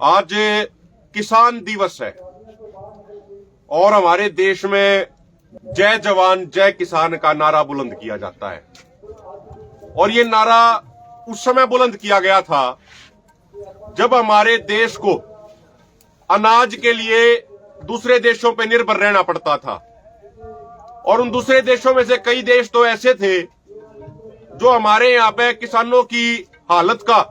आज किसान दिवस है और हमारे देश में जय जवान जय किसान का नारा बुलंद किया जाता है। और ये नारा उस समय बुलंद किया गया था जब हमारे देश को अनाज के लिए दूसरे देशों पर निर्भर रहना पड़ता था। और उन दूसरे देशों में से कई देश तो ऐसे थे जो हमारे यहां पे किसानों की हालत का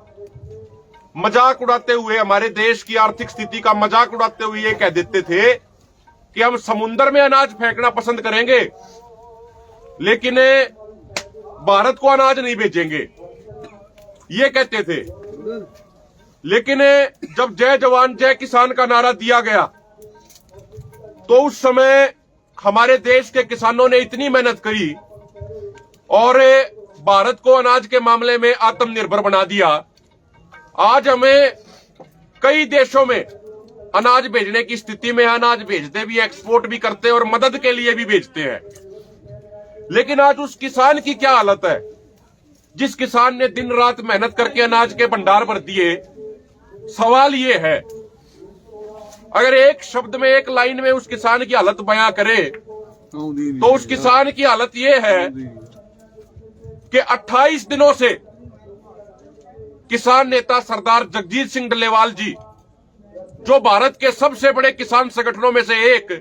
मजाक उड़ाते हुए, हमारे देश की आर्थिक स्थिति का मजाक उड़ाते हुए ये कह देते थे कि हम समुद्र में अनाज फेंकना पसंद करेंगे लेकिन भारत को अनाज नहीं भेजेंगे, ये कहते थे। लेकिन जब जय जवान जय किसान का नारा दिया गया तो उस समय हमारे देश के किसानों ने इतनी मेहनत करी और भारत को अनाज के मामले में आत्मनिर्भर बना दिया। आज हमें कई देशों में अनाज भेजने की स्थिति में, अनाज भेजते भी, एक्सपोर्ट भी करते हैं और मदद के लिए भी भेजते हैं। लेकिन आज उस किसान की क्या हालत है जिस किसान ने दिन रात मेहनत करके अनाज के भंडार भर दिए। सवाल ये है, अगर एक शब्द में, एक लाइन में उस किसान की हालत बयां करे तो उस किसान की हालत ये है कि 28 दिनों से किसान नेता सरदार जगजीत सिंह डल्लेवाल जी, जो भारत के सबसे बड़े किसान संगठनों में से एक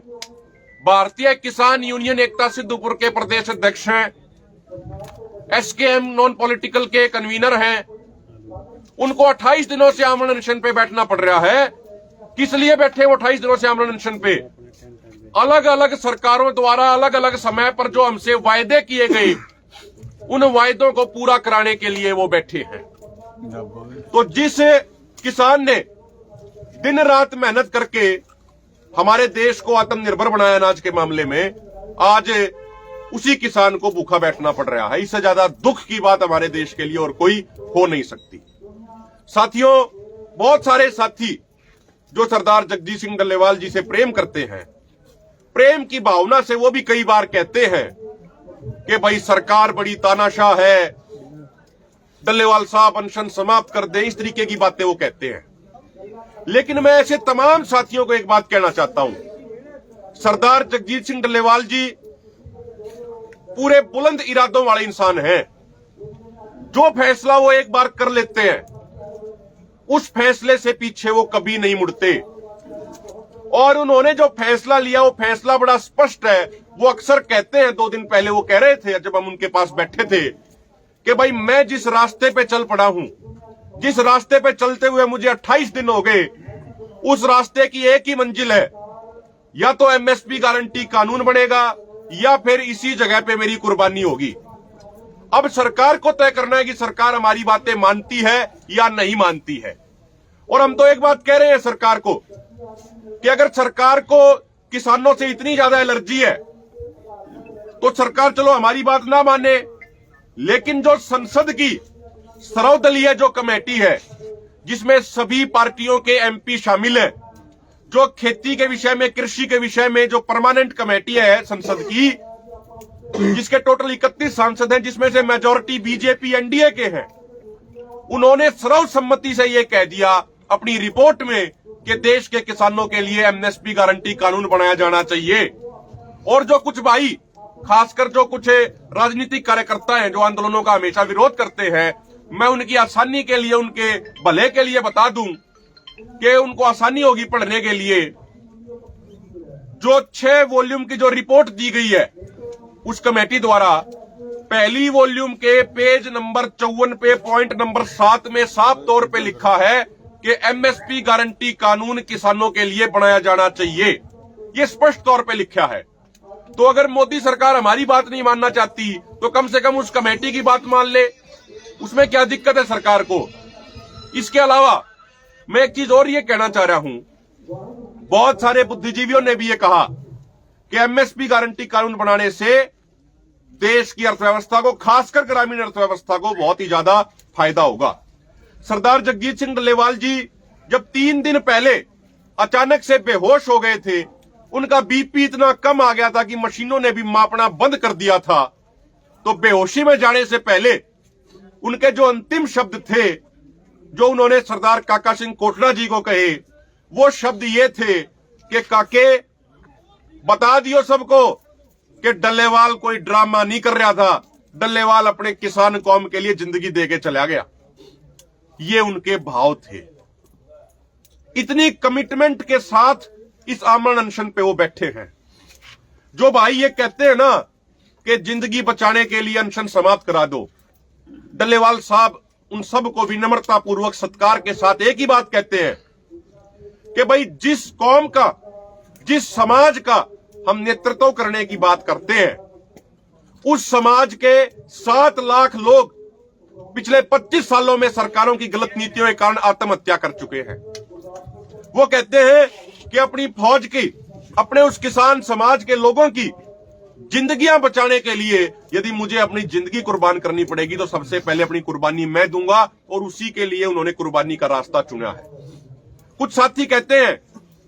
भारतीय किसान यूनियन एकता सिद्धपुर के प्रदेश अध्यक्ष हैं, एसकेएम नॉन पॉलिटिकल के कन्वीनर हैं, उनको 28 दिनों से आमरण अनशन पे बैठना पड़ रहा है। किस लिए बैठे वो 28 दिनों से आमरण अनशन पे? अलग अलग सरकारों द्वारा अलग अलग समय पर जो हमसे वायदे किए गए उन वायदों को पूरा कराने के लिए वो बैठे हैं। तो जिस किसान ने दिन रात मेहनत करके हमारे देश को आत्मनिर्भर बनाया अनाज के मामले में, आज उसी किसान को भूखा बैठना पड़ रहा है। इससे ज्यादा दुख की बात हमारे देश के लिए और कोई हो नहीं सकती। साथियों, बहुत सारे साथी जो सरदार जगजीत सिंह डल्लेवाल जी से प्रेम करते हैं, प्रेम की भावना से वो भी कई बार कहते हैं कि भाई सरकार बड़ी तानाशाह है, डल्लेवाल साहब अनशन समाप्त कर दें, इस तरीके की बातें वो कहते हैं। लेकिन मैं ऐसे तमाम साथियों को एक बात कहना चाहता हूं, सरदार जगजीत सिंह डल्लेवाल जी पूरे बुलंद इरादों वाले इंसान हैं। जो फैसला वो एक बार कर लेते हैं उस फैसले से पीछे वो कभी नहीं मुड़ते। और उन्होंने जो फैसला लिया वो फैसला बड़ा स्पष्ट है। वो अक्सर कहते हैं, 2 दिन पहले वो कह रहे थे जब हम उनके पास बैठे थे कि भाई मैं जिस रास्ते पे चल पड़ा हूं, जिस रास्ते पे चलते हुए मुझे 28 दिन हो गए, उस रास्ते की एक ही मंजिल है, या तो एमएसपी गारंटी कानून बनेगा या फिर इसी जगह पे मेरी कुर्बानी होगी। अब सरकार को तय करना है कि सरकार हमारी बातें मानती है या नहीं मानती है। और हम तो एक बात कह रहे हैं सरकार को कि अगर सरकार को किसानों से इतनी ज्यादा एलर्जी है तो सरकार चलो हमारी बात ना माने, लेकिन जो संसद की सर्वदलीय जो कमेटी है जिसमें सभी पार्टियों के एमपी शामिल हैं, जो खेती के विषय में, कृषि के विषय में जो परमानेंट कमेटी है संसद की, जिसके टोटल 31 सांसद हैं, जिसमें से मेजॉरिटी बीजेपी एनडीए के हैं, उन्होंने सर्वसम्मति से यह कह दिया अपनी रिपोर्ट में कि देश के किसानों के लिए एमएसपी गारंटी कानून बनाया जाना चाहिए। और जो कुछ भाई, खासकर जो कुछ राजनीतिक कार्यकर्ता हैं जो आंदोलनों का हमेशा विरोध करते हैं, मैं उनकी आसानी के लिए, उनके भले के लिए बता दूं कि उनको आसानी होगी पढ़ने के लिए। जो 6 वॉल्यूम की जो रिपोर्ट दी गई है उस कमेटी द्वारा, पहली वॉल्यूम के पेज नंबर 54 पे पॉइंट नंबर 7 में साफ तौर पे लिखा है कि एमएसपी गारंटी कानून किसानों के लिए बनाया जाना चाहिए। ये स्पष्ट तौर पे लिखा है। तो अगर मोदी सरकार हमारी बात नहीं मानना चाहती तो कम से कम उस कमेटी की बात मान ले, उसमें क्या दिक्कत है सरकार को। इसके अलावा मैं एक चीज और ये कहना चाह रहा हूं, बहुत सारे बुद्धिजीवियों ने भी ये कहा कि एमएसपी गारंटी कानून बनाने से देश की अर्थव्यवस्था को, खासकर ग्रामीण अर्थव्यवस्था को बहुत ही ज्यादा फायदा होगा। सरदार जगजीत सिंह डल्लेवाल जी जब 3 दिन पहले अचानक से बेहोश हो गए थे, उनका बीपी इतना कम आ गया था कि मशीनों ने भी मापना बंद कर दिया था। तो बेहोशी में जाने से पहले उनके जो अंतिम शब्द थे जो उन्होंने सरदार काका सिंह कोटला जी को कहे, वो शब्द ये थे कि काके बता दियो सबको कि डल्लेवाल कोई ड्रामा नहीं कर रहा था, डल्लेवाल अपने किसान कौम के लिए जिंदगी देके चला गया। ये उनके भाव थे। इतनी कमिटमेंट के साथ इस आमरण अनशन पे वो बैठे हैं। जो भाई ये कहते हैं ना कि जिंदगी बचाने के लिए अनशन समाप्त करा दो, डल्लेवाल साहब उन सबको विनम्रता पूर्वक सत्कार के साथ एक ही बात कहते हैं कि भाई जिस कौम का, जिस समाज का हम नेतृत्व करने की बात करते हैं, उस समाज के 7 लाख लोग पिछले 25 सालों में सरकारों की गलत नीतियों के कारण आत्महत्या कर चुके हैं। वो कहते हैं कि अपनी फौज की, अपने उस किसान समाज के लोगों की जिंदगियां बचाने के लिए यदि मुझे अपनी जिंदगी कुर्बान करनी पड़ेगी तो सबसे पहले अपनी कुर्बानी मैं दूंगा, और उसी के लिए उन्होंने कुर्बानी का रास्ता चुना है। कुछ साथी कहते हैं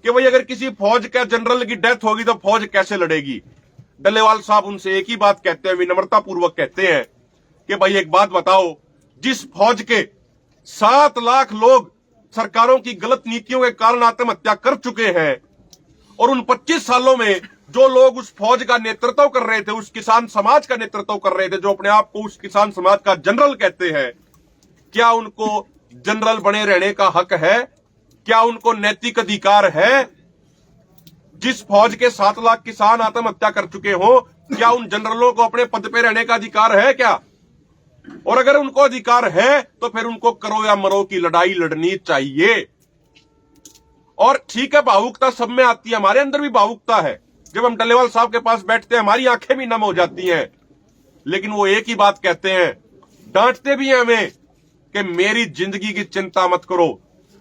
कि भाई अगर किसी फौज के जनरल की डेथ होगी तो फौज कैसे लड़ेगी। डल्लेवाल साहब उनसे एक ही बात कहते हैं, विनम्रता पूर्वक कहते हैं कि भाई एक बात बताओ, जिस फौज के 7 लाख लोग सरकारों की गलत नीतियों के कारण आत्महत्या कर चुके हैं, और उन 25 सालों में जो लोग उस फौज का नेतृत्व कर रहे थे, उस किसान समाज का नेतृत्व कर रहे थे, जो अपने आप को उस किसान समाज का जनरल कहते हैं, क्या उनको जनरल बने रहने का हक है? क्या उनको नैतिक अधिकार है? जिस फौज के 7 लाख किसान आत्महत्या कर चुके हो, क्या उन जनरलों को अपने पद पे रहने का अधिकार है क्या? और अगर उनको अधिकार है तो फिर उनको करो या मरो की लड़ाई लड़नी चाहिए। और ठीक है, भावुकता सब में आती है, हमारे अंदर भी भावुकता है। जब हम डल्लेवाल साहब के पास बैठते हैं हमारी आंखें भी नम हो जाती हैं, लेकिन वो एक ही बात कहते हैं, डांटते भी हैं हमें कि मेरी जिंदगी की चिंता मत करो,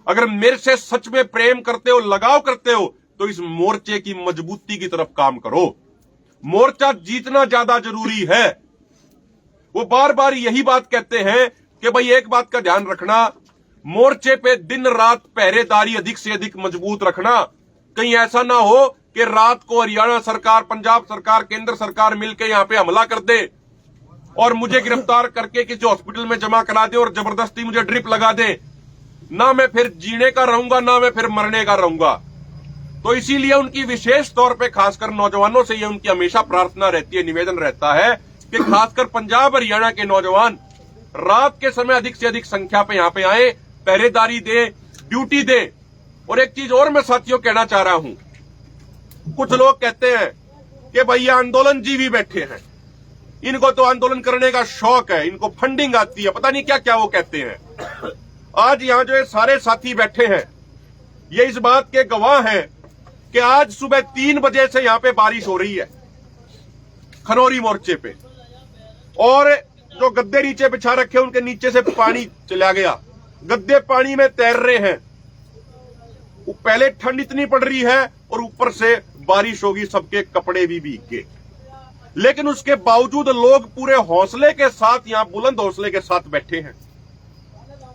अगर मेरे से सच में प्रेम करते हो, लगाव करते हो, तो इस मोर्चे की मजबूती की तरफ काम करो। मोर्चा जीतना ज्यादा जरूरी है। वो बार बार यही बात कहते हैं कि भाई एक बात का ध्यान रखना, मोर्चे पे दिन रात पहरेदारी अधिक से अधिक मजबूत रखना। कहीं ऐसा ना हो कि रात को हरियाणा सरकार, पंजाब सरकार, केंद्र सरकार मिलकर यहां पे हमला कर दे और मुझे गिरफ्तार करके किसी हॉस्पिटल में जमा करा दे और जबरदस्ती मुझे ड्रिप लगा दे। ना मैं फिर जीने का रहूंगा, ना मैं फिर मरने का रहूंगा। तो इसीलिए उनकी विशेष तौर पे खासकर नौजवानों से ये उनकी हमेशा प्रार्थना रहती है, निवेदन रहता है कि खासकर पंजाब हरियाणा के नौजवान रात के समय अधिक से अधिक संख्या पे यहां पे आए, पहरेदारी दे, ड्यूटी दे। और एक चीज और मैं साथियों कहना चाह रहा हूं, कुछ लोग कहते हैं कि भैया आंदोलन जीवी बैठे हैं, इनको तो आंदोलन करने का शौक है, इनको फंडिंग आती है, पता नहीं क्या क्या वो कहते हैं। आज यहां जो ये सारे साथी बैठे हैं ये इस बात के गवाह हैं कि आज सुबह 3 बजे से यहां पे बारिश हो रही है खनौरी मोर्चे पे, और जो गद्दे नीचे बिछा रखे उनके नीचे से पानी चला गया, गद्दे पानी में तैर रहे हैं। पहले ठंड इतनी पड़ रही है और ऊपर से बारिश होगी, सबके कपड़े भी भीग गए, लेकिन उसके बावजूद लोग पूरे हौसले के साथ यहां बुलंद हौसले के साथ बैठे हैं।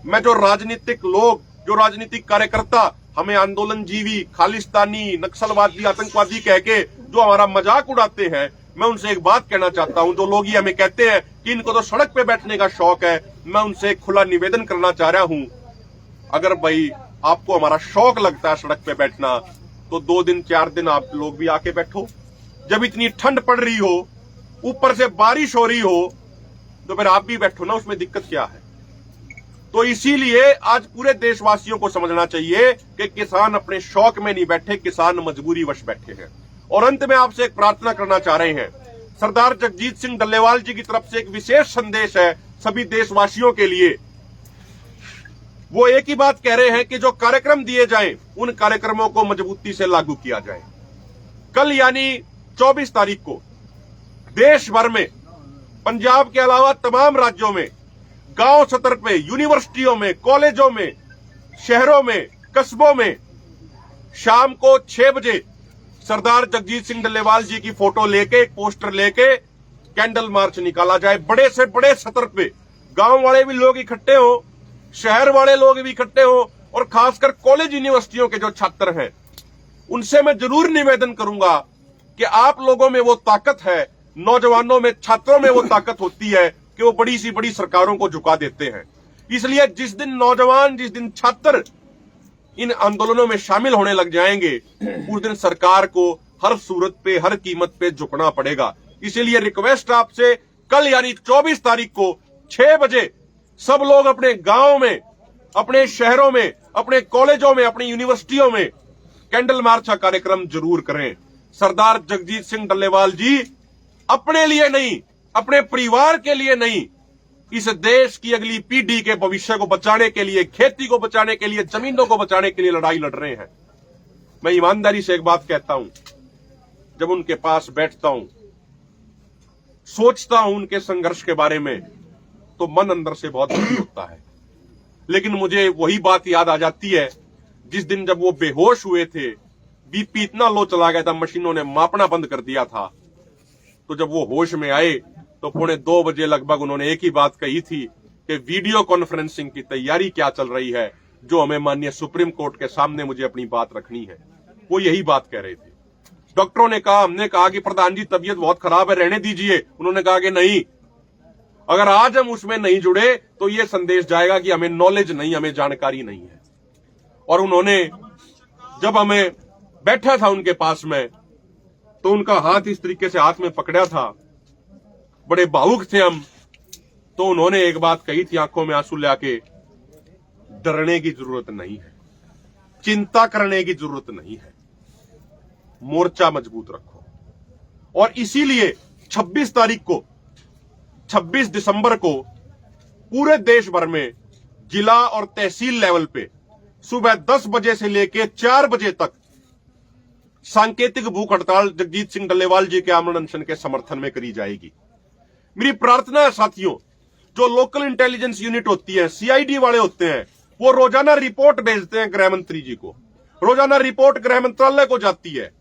मैं जो राजनीतिक लोग, जो राजनीतिक कार्यकर्ता हमें आंदोलन जीवी, खालिस्तानी, नक्सलवादी, आतंकवादी कह के जो हमारा मजाक उड़ाते हैं, मैं उनसे एक बात कहना चाहता हूं। जो लोग ये हमें कहते हैं कि इनको तो सड़क पे बैठने का शौक है, मैं उनसे एक खुला निवेदन करना चाह रहा हूं, अगर भाई आपको हमारा शौक लगता है सड़क पे बैठना, तो 2 दिन 4 दिन आप लोग भी आके बैठो। जब इतनी ठंड पड़ रही हो, ऊपर से बारिश हो रही हो, तो फिर आप भी बैठो ना, उसमें दिक्कत क्या है। तो इसीलिए आज पूरे देशवासियों को समझना चाहिए कि किसान अपने शौक में नहीं बैठे, किसान मजबूरी वश बैठे हैं। और अंत में आपसे एक प्रार्थना करना चाह रहे हैं, सरदार जगजीत सिंह डल्लेवाल जी की तरफ से एक विशेष संदेश है सभी देशवासियों के लिए। वो एक ही बात कह रहे हैं कि जो कार्यक्रम दिए जाएं, उन कार्यक्रमों को मजबूती से लागू किया जाए। कल यानी 24 तारीख को देश भर में, पंजाब के अलावा तमाम राज्यों में, गांव स्तर पे, यूनिवर्सिटियों में, कॉलेजों में, शहरों में, कस्बों में शाम को 6 बजे सरदार जगजीत सिंह डल्लेवाल जी की फोटो लेके, एक पोस्टर लेके कैंडल मार्च निकाला जाए। बड़े से बड़े स्तर पे गांव वाले भी लोग इकट्ठे हो, शहर वाले लोग भी इकट्ठे हो, और खासकर कॉलेज यूनिवर्सिटियों के जो छात्र हैं उनसे मैं जरूर निवेदन करूंगा कि आप लोगों में वो ताकत है, नौजवानों में, छात्रों में वो ताकत होती है कि वो बड़ी सी बड़ी सरकारों को झुका देते हैं। इसलिए जिस दिन नौजवान, जिस दिन छात्र इन आंदोलनों में शामिल होने लग जाएंगे, उस दिन सरकार को हर सूरत पे, हर कीमत पे झुकना पड़ेगा। इसीलिए रिक्वेस्ट आपसे, कल यानी 24 तारीख को 6 बजे सब लोग अपने गांव में, अपने शहरों में, अपने कॉलेजों में, अपनी यूनिवर्सिटियों में कैंडल मार्च का कार्यक्रम जरूर करें। सरदार जगजीत सिंह डल्लेवाल जी अपने लिए नहीं, अपने परिवार के लिए नहीं, इस देश की अगली पीढ़ी के भविष्य को बचाने के लिए, खेती को बचाने के लिए, जमीनों को बचाने के लिए लड़ाई लड़ रहे हैं। मैं ईमानदारी से एक बात कहता हूं, जब उनके पास बैठता हूं, सोचता हूं उनके संघर्ष के बारे में, तो मन अंदर से बहुत दुखी होता है। लेकिन मुझे वही बात याद आ जाती है जिस दिन जब वो बेहोश हुए थे, बीपी इतना लो चला गया था, मशीनों ने मापना बंद कर दिया था। तो जब वो होश में आए तो 1:45 बजे लगभग उन्होंने एक ही बात कही थी कि वीडियो कॉन्फ्रेंसिंग की तैयारी क्या चल रही है, जो हमें माननीय सुप्रीम कोर्ट के सामने मुझे अपनी बात रखनी है। वो यही बात कह रहे थे। डॉक्टरों ने कहा, हमने कहा कि प्रधान जी तबीयत बहुत खराब है, रहने दीजिए। उन्होंने कहा कि नहीं, अगर आज हम उसमें नहीं जुड़े तो यह संदेश जाएगा कि हमें नॉलेज नहीं, हमें जानकारी नहीं है। और उन्होंने जब हमें बैठा था उनके पास में, तो उनका हाथ इस तरीके से हाथ में पकड़ा था, बड़े भावुक थे हम। तो उन्होंने एक बात कही थी आंखों में आंसू लाके, डरने की जरूरत नहीं है, चिंता करने की जरूरत नहीं है, मोर्चा मजबूत रखो। और इसीलिए 26 तारीख को, 26 दिसंबर को पूरे देश भर में जिला और तहसील लेवल पे सुबह 10 बजे से लेकर 4 बजे तक सांकेतिक भूख हड़ताल जगजीत सिंह डल्लेवाल जी के आमरण अनशन के समर्थन में करी जाएगी। मेरी प्रार्थना है साथियों, जो लोकल इंटेलिजेंस यूनिट होती है, सीआईडी वाले होते हैं, वो रोजाना रिपोर्ट भेजते हैं गृह मंत्री जी को, रोजाना रिपोर्ट गृह मंत्रालय को जाती है।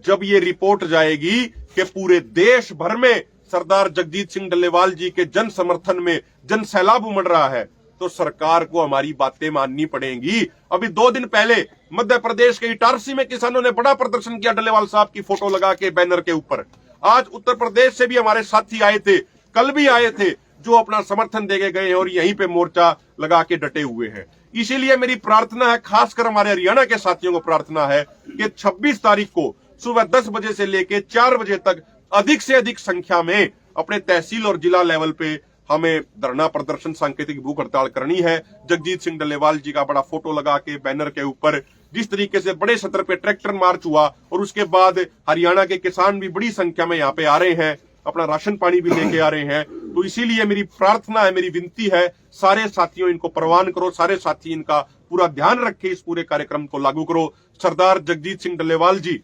जब ये रिपोर्ट जाएगी कि पूरे देश भर में सरदार जगजीत सिंह डल्लेवाल जी के जन समर्थन में जन सैलाब उमड़ रहा है, तो सरकार को हमारी बातें माननी पड़ेंगी। अभी 2 दिन पहले मध्य प्रदेश के इटारसी में किसानों ने बड़ा प्रदर्शन किया डल्लेवाल साहब की फोटो लगा के बैनर के ऊपर। आज उत्तर प्रदेश से भी हमारे साथी आए थे, कल भी आए थे, जो अपना समर्थन देके गए हैं और यहीं पे मोर्चा लगा के डटे हुए हैं। इसीलिए मेरी प्रार्थना है, खासकर हमारे हरियाणा के साथियों को प्रार्थना है कि 26 तारीख को सुबह 10 बजे से लेकर 4 बजे तक अधिक से अधिक संख्या में अपने तहसील और जिला लेवल पे हमें धरना प्रदर्शन, सांकेतिक भूख हड़ताल करनी है। जगजीत सिंह डल्लेवाल जी का बड़ा फोटो लगा के बैनर के ऊपर, जिस तरीके से बड़े सतर पे ट्रैक्टर मार्च हुआ और उसके बाद हरियाणा के किसान भी बड़ी संख्या में यहाँ पे आ रहे हैं, अपना राशन पानी भी लेके आ रहे हैं। तो इसीलिए मेरी प्रार्थना है, मेरी विनती है, सारे साथियों इनको प्रवान करो, सारे साथी इनका पूरा ध्यान रखे, इस पूरे कार्यक्रम को लागू करो। सरदार जगजीत सिंह डल्लेवाल जी,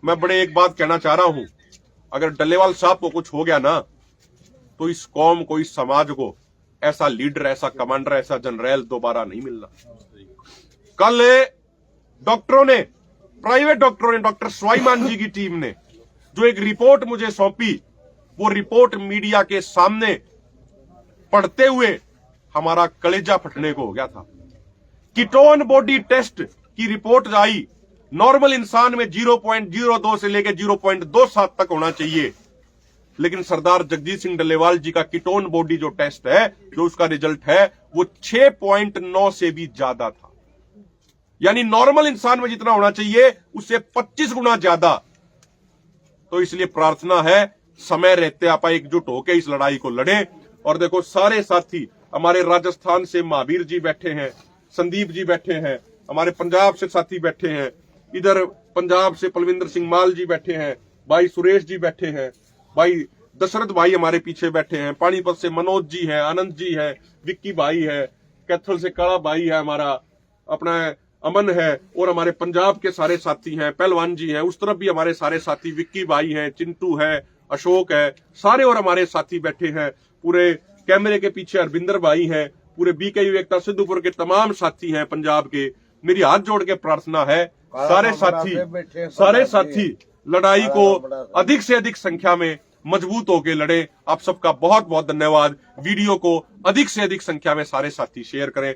मैं बड़े एक बात कहना चाह रहा हूं, अगर डल्लेवाल साहब को कुछ हो गया ना, तो इस कौम को, इस समाज को ऐसा लीडर, ऐसा कमांडर, ऐसा जनरल दोबारा नहीं मिलना। कल डॉक्टरों ने, प्राइवेट डॉक्टरों ने, डॉक्टर स्वाईमान जी की टीम ने जो एक रिपोर्ट मुझे सौंपी, वो रिपोर्ट मीडिया के सामने पढ़ते हुए हमारा कलेजा फटने को हो गया था। कीटोन बॉडी टेस्ट की रिपोर्ट आई, नॉर्मल इंसान में 0.02 से लेकर 0.27 तक होना चाहिए, लेकिन सरदार जगजीत सिंह डल्लेवाल जी का कीटोन बॉडी जो टेस्ट है, जो उसका रिजल्ट है, वो 6.9 से भी ज्यादा था। यानी नॉर्मल इंसान में जितना होना चाहिए उससे 25 गुना ज्यादा। तो इसलिए प्रार्थना है, समय रहते आप एकजुट होकर इस लड़ाई को लड़ें। और देखो, सारे साथी हमारे राजस्थान से महावीर जी बैठे हैं, संदीप जी बैठे हैं, हमारे पंजाब से साथी बैठे हैं, इधर पंजाब से पलविंदर सिंह माल जी बैठे हैं, भाई सुरेश जी बैठे हैं, भाई दशरथ भाई हमारे पीछे बैठे हैं, पानीपत से मनोज जी है, आनंद जी है, विक्की भाई है, कैथल से काला भाई है, हमारा अपना अमन है, और हमारे पंजाब के सारे साथी हैं, पहलवान जी हैं, उस तरफ भी हमारे सारे साथी, विक्की भाई हैं, चिंटू है, अशोक है, सारे और हमारे साथी बैठे हैं। पूरे कैमरे के पीछे अरविंदर भाई हैं, पूरे बीकेयू एकता सिद्धूपुर के तमाम साथी हैं पंजाब के। मेरी हाथ जोड़ के प्रार्थना है, सारे साथी लड़ाई को अधिक से अधिक संख्या में मजबूत होकर लड़े। आप सबका बहुत बहुत धन्यवाद। वीडियो को अधिक से अधिक संख्या में सारे साथी शेयर करें।